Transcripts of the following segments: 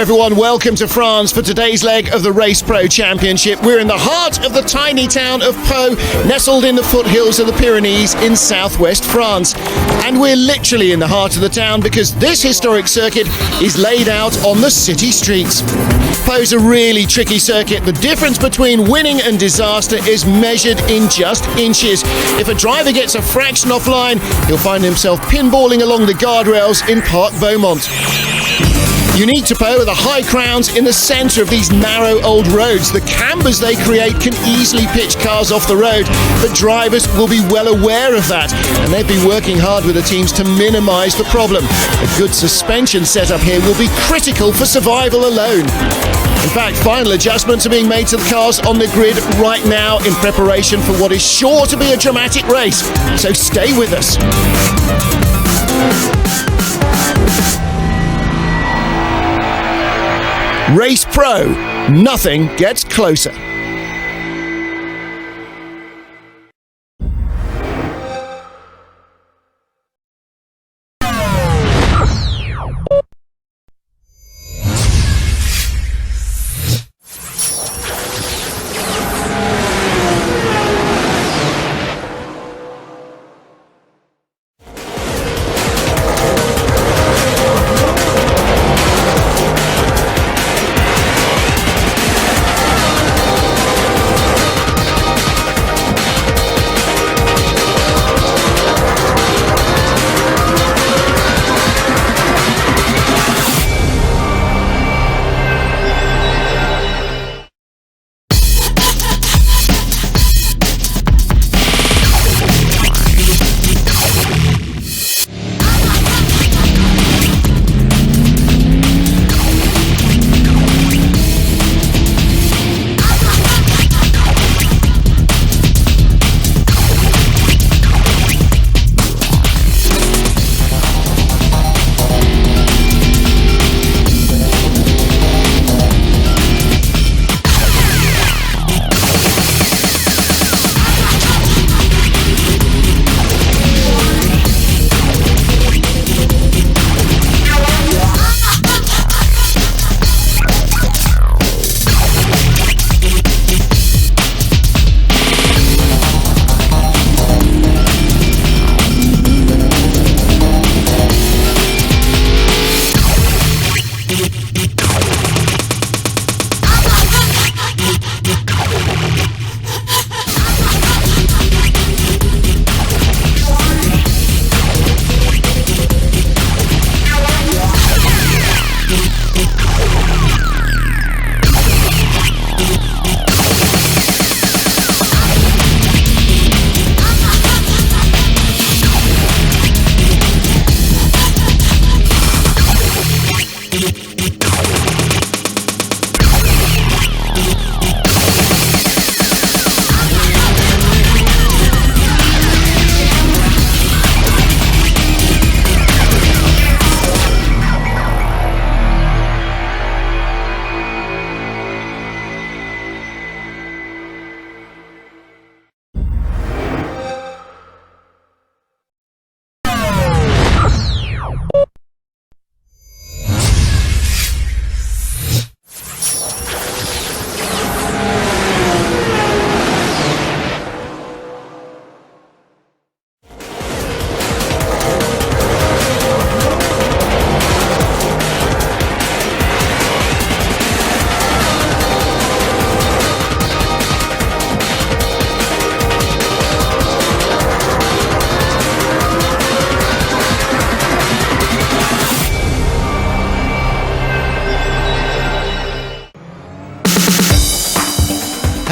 everyone, welcome to France for today's leg of the Race Pro Championship. We're in the heart of the tiny town of Pau, nestled in the foothills of the Pyrenees in southwest France. And we're literally in the heart of the town because this historic circuit is laid out on the city streets. Pau's a really tricky circuit. The difference between winning and disaster is measured in just inches. If a driver gets a fraction offline, he'll find himself pinballing along the guardrails in Parc Beaumont. Unique to Pau are the high crowns in the centre of these narrow old roads. The cambers they create can easily pitch cars off the road, but drivers will be well aware of that, and they've been working hard with the teams to minimise the problem. A good suspension setup here will be critical for survival alone. In fact, final adjustments are being made to the cars on the grid right now in preparation for what is sure to be a dramatic race. So stay with us. Race Pro, nothing gets closer.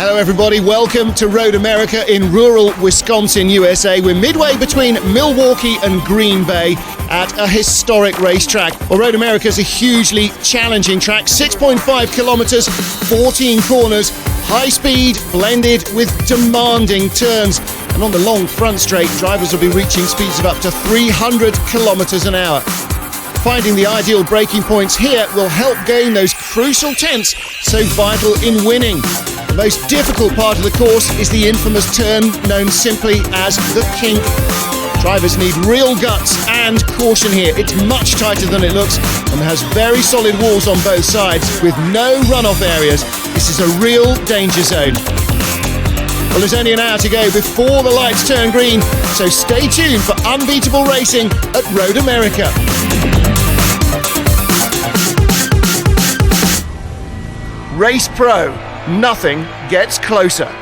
Hello everybody, welcome to Road America in rural Wisconsin, USA. We're midway between Milwaukee and Green Bay at a historic racetrack. Well, Road America is a hugely challenging track, 6.5 kilometers, 14 corners, high speed blended with demanding turns. And on the long front straight, drivers will be reaching speeds of up to 300 kilometers an hour. Finding the ideal braking points here will help gain those crucial tenths so vital in winning. The most difficult part of the course is the infamous turn known simply as the kink. Drivers need real guts and caution here. It's much tighter than it looks and has very solid walls on both sides with no runoff areas. This is a real danger zone. Well, there's only an hour to go before the lights turn green, so stay tuned for unbeatable racing at Road America. Race Pro, nothing gets closer.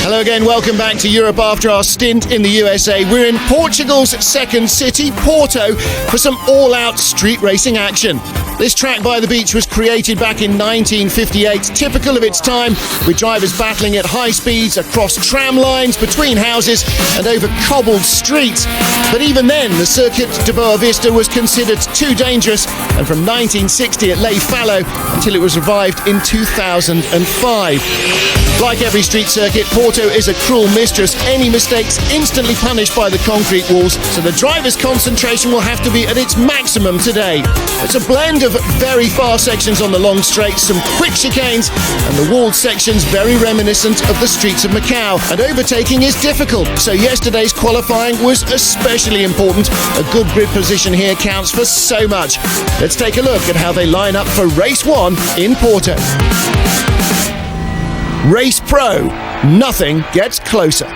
Hello again, welcome back to Europe after our stint in the USA. We're in Portugal's second city, Porto, for some all-out street racing action. This track by the beach was created back in 1958, typical of its time, with drivers battling at high speeds across tram lines, between houses and over cobbled streets. But even then, the Circuit de Boa Vista was considered too dangerous, and from 1960 it lay fallow until it was revived in 2005. Like every street circuit, Porto is a cruel mistress. Any mistakes instantly punished by the concrete walls, so the driver's concentration will have to be at its maximum today. It's a blend of very fast sections on the long straights, some quick chicanes, and the walled sections very reminiscent of the streets of Macau. And overtaking is difficult, so yesterday's qualifying was especially important. A good grid position here counts for so much. Let's take a look at how they line up for race 1 in Porto. Race Pro, nothing gets closer.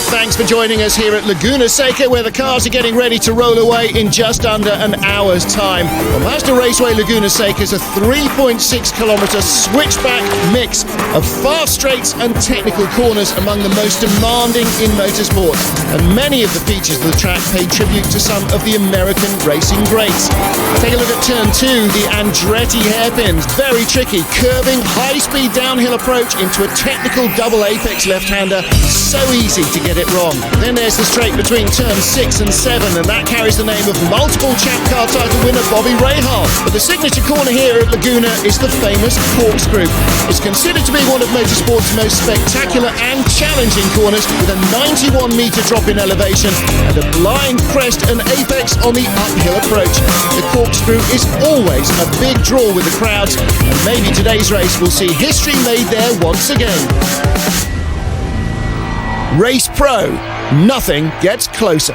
Thanks for joining us here at Laguna Seca, where the cars are getting ready to roll away in just under an hour's time. Well, Mazda Raceway Laguna Seca is a 3.6-kilometre switchback mix of fast straights and technical corners among the most demanding in motorsport. And many of the features of the track pay tribute to some of the American racing greats. Take a look at turn 2, the Andretti hairpins. Very tricky, curving, high-speed downhill approach into a technical double apex left-hander. So easy to get it wrong. Then there's the straight between turn 6 and 7, and that carries the name of multiple Champ Car title winner Bobby Rahal. But the signature corner here at Laguna is the famous corkscrew. It's considered to be one of motorsport's most spectacular and challenging corners, with a 91-metre drop in elevation and a blind crest and apex on the uphill approach. The corkscrew is always a big draw with the crowds, and maybe today's race will see history made there once again. Race Pro, nothing gets closer.